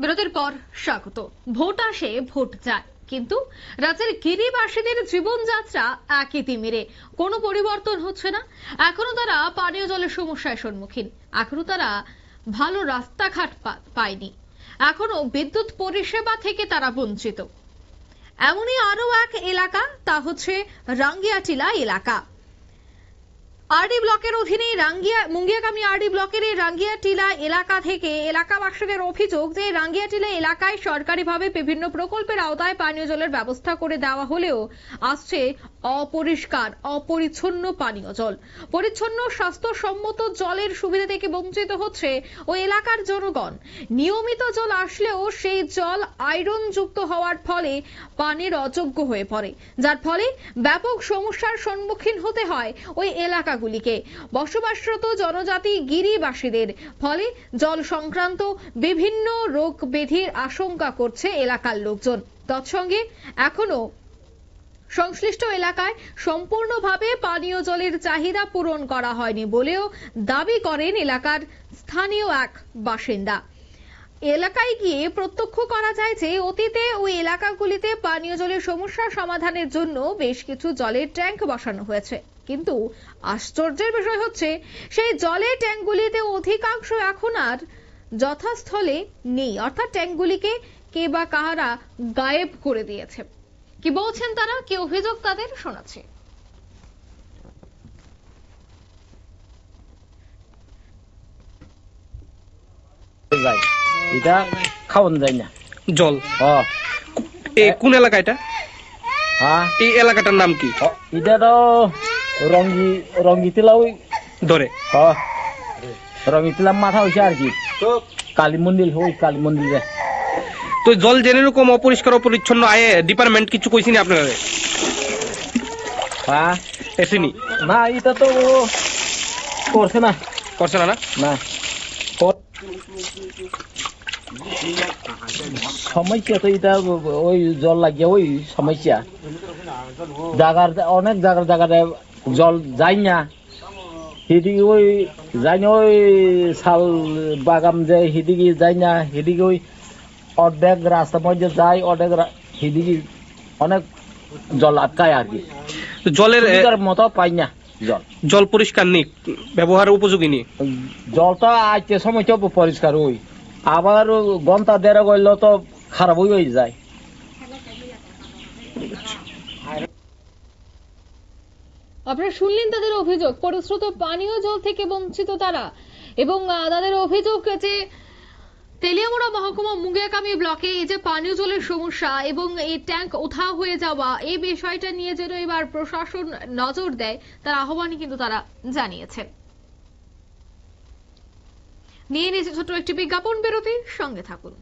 বিরতির পর স্বাগত। ভোট আসে ভোট যায়, কিন্তু রাজ্যের গিরিবাসীদের জীবনযাত্রা একই তিমিরে, কোনো পরিবর্তন হচ্ছে না। এখনো তারা পানীয় জলের সমস্যার সম্মুখীন, এখনো তারা ভালো রাস্তাঘাট পায়নি, এখনো বিদ্যুৎ পরিষেবা থেকে তারা বঞ্চিত। এমনই আরো এক এলাকা, তা হচ্ছে রাঙ্গিয়াটিলা এলাকা। আরডি ব্লকের অধীনে মুঙ্গিয়াকামী আরডি ব্লকের এই রাঙ্গিয়াটিলা এলাকা থেকে এলাকাবাসীদের অভিযোগ যে রাঙ্গিয়াটিলা এলাকায় সরকারিভাবে বিভিন্ন প্রকল্পের আওতায় পানীয় জলের ব্যবস্থা করে দেওয়া হলেও আসছে অপরিষ্কার অপরিচ্ছন্ন পানীয় জল। পরিচ্ছন্ন স্বাস্থ্যসম্মত জলের সুবিধা থেকে বঞ্চিত হচ্ছে ওই এলাকার জনগণ। নিয়মিত জল আসলেও সেই জল আয়রন যুক্ত হওয়ার ফলে পানির অযোগ্য হয়ে পড়ে, যার ফলে ব্যাপক সমস্যার সম্মুখীন হতে হয় ওই এলাকা বসবাসরত জনজাতি গিরিবাসীদের। ফলে জল সংক্রান্ত বিভিন্ন রোগ ব্যাধির আশঙ্কা করছে এলাকার লোকজন। তৎসঙ্গে এখনো সংশ্লিষ্ট এলাকায় সম্পূর্ণভাবে পানীয় জলের চাহিদা পূরণ করা হয়নি বলেও দাবি করেন এলাকার স্থানীয় এক বাসিন্দা। এলাকায় গিয়ে প্রত্যক্ষ করা যায় যে অতীতে ওই এলাকাগুলিতে পানীয় জলের সমস্যা সমাধানের জন্য বেশ কিছু জলের ট্যাঙ্ক বসানো হয়েছে, কিন্তু আশ্চর্যের বিষয় হচ্ছে সেই জলের ট্যাঙ্কগুলিতে অধিকাংশ এখন আর যথাস্থলে নেই, অর্থাৎ ট্যাঙ্কগুলিকে কে বা কাহারা গায়েব করে দিয়েছে। কি বলছেন তারা, কি অভিযোগ তাদের, শোনাচ্ছে। এটা খাওয়ানো যায় না জল। কোন এলাকা এটা? এই এলাকাটার নাম কি? এটা তো রঙ্গিতিলা ধরে রঙ্গিতিলা মাথা হয়েছে আর কি, কালী মন্দির ওই কালী মন্দিরে। তো জল জেনে রকম অপরিষ্কার অপরিচ্ছন্ন আয়ে ডিপার্টমেন্ট কিছু কইছিনি আপনারা? এসেনি না, এটা তো করছে না না না সমস্যা তো এটা ওই জল লাগিয়ে ওই সমস্যা অনেক জায়গায় জল যায় না, সেদিকে ওই যাই না, ওই শাল বাগান যে সেদিকে যাই না, সেদিকে ওই অর্ধেক রাস্তার মধ্যে যায়, অর্ধেক সেদিকে অনেক জল আটকায় আর কি। জলের মতো পাই না, জল পরিষ্কার নেই, ব্যবহার উপযোগী নেই। জলটা আজকে সময় পরিষ্কার ওই, আবার ঘন্টা দেড় গেলে তো খারাপ হয়ে যায়। আপনারা শুনলেন তাদের অভিযোগ, পরিশ্রুত পানীয় জল থেকে বঞ্চিত তারা, এবং তাদের অভিযোগ যে তেলিয়ামুড়া মহকুমা মুঙ্গিয়াকামী ব্লকে এই যে পানীয় জলের সমস্যা এবং এই ট্যাঙ্ক উধাও হয়ে যাওয়া, এই বিষয়টা নিয়ে যেন এবার প্রশাসন নজর দেয়, তার আহ্বানই কিন্তু তারা জানিয়েছেন। নিয়ে নিয়েছে ছোট্ট একটি বিজ্ঞাপন বিরতি, সঙ্গে থাকুন।